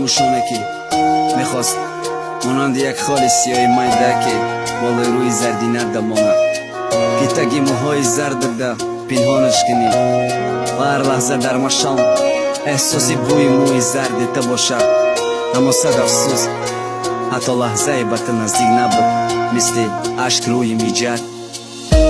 گوشونه که میخواست مانند یک خال سیاه مایده که بالای روی زردی ندامانه که تگی موهای زرد ده پنهانش کنی و هر لحظه در مشام احساسی بوی موی زرد تا باشه. اما صد افسوس حتی لحظه به تو نزدیک نبود مثل عشق روی میجد.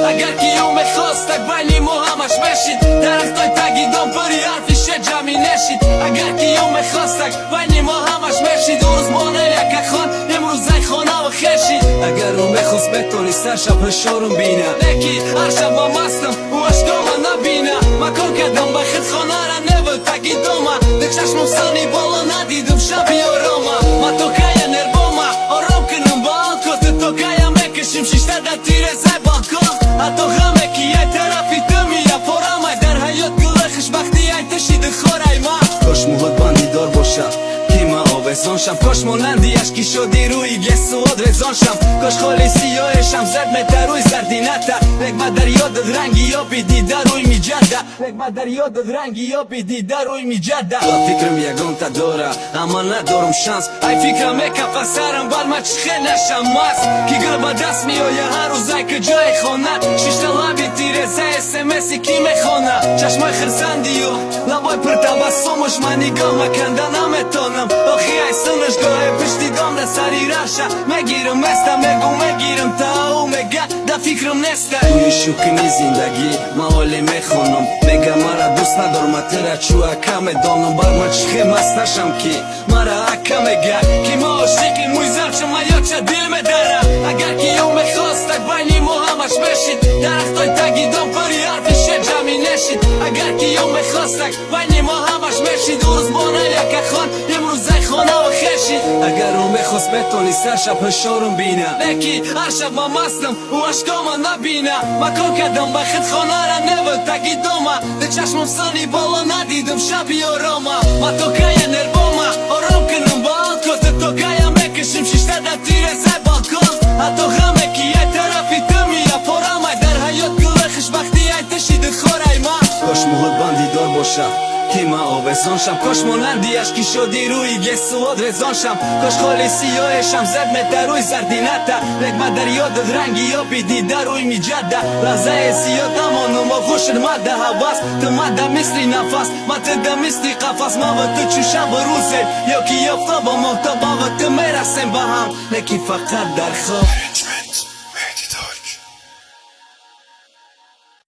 اگر که یوم خواست تک بینی ما همش بشید درختای تگیدان پری حرفش جمعی نشید. اگر که یوم خواست تک بینی ما همش بشید روز مانه یک خان امروز زی خانه و خشید. اگر رو میخواست بتونی سر شب هشارم بینه نکی هر شب ما مستم و اشکام نبینه مکان کردم به خود خانه را نبود تگیدامه دک چشمم سانی بالا ندیدم شبی آرامه ما تو کیا نربامه آرام کنم با آنکو تو کیا میکشیم شیشته در تیره زی بالکن حتی غمه که یه طرفی تو میره پرامه در حیات گله خوشبختی ای تشید خورای ما. کاش موهات بندی دار باشه که ما آویزان شم کاش مانندی اشکی شدی روی گسواد رزان شم کاش خالی سیاهشم زد میتر روی زردی نتر لک ما در یادت رنگی یا بیدیده روی میجده لک ما در یادت رنگی یا بیدیده روی میجده. و فکرم یگان تا داره اما ندارم شانس ای فکرم کف سرم بر ما چخه نشم ماست که گل با دست میآیه هر روز ای که جای خانه شیشته لبی تیره زی اسمسی کی میخونه چشمای خرسندی و لبای پر تبسمش من نگاه مکنده نمیتونم آخی ای سنش گاه پشتی دام ده سری رشه میگیرم استه میگو میگیرم تا او میگه ده فکرم نسته توی شوکنی زندگی ما حالی میخونم میگه مرا دوست ندارم تره چو اکم دانم بر من چخه مست نشم که مرا اکم میگه که ما عاشقی موی زرچه ما یا چه دل میداره اگر که یوم خواست تک بینی ما همش بشید درختای تگیدان پری حرفش جمعی نشید. اگر که یوم خواست تک بینی ما همش بشید روز بانه یک خان امروز زی خانه و خشید. اگر رو میخواست بتونی سر شب هشارم بینه نکی هر شب ما مستم و اشکام نبینه مکان کردم به خود خانه را نبود تگیدامه ده چشمم سانی بالا ندیدم شبی آرامه ما تو کیا نربامه آرام کنم با آنکو تو کیا میکشیم شیشته در تیره زی بالکن حتی غمه که یه طرفی تو میره پرامه در حیات گله خوشبختی ای تشید خورای ما. کاش موهات بندی دار باشه که ما آویزان شم کاش مانندی اشکی شدی روی گسواد رزان شم کاش خالی سیاهشم زد میتر روی زردی نتر لک ما در یادت رنگی یا بیدیده روی میجده لحظه سیاه دمانم و خوشت مده حواس تو مده مثلی نفس ما تده مثلی قفص ما و تو چو شب و روزه یا که یافتا با محتابا و تو میرسیم با هم لکی فقط در خواب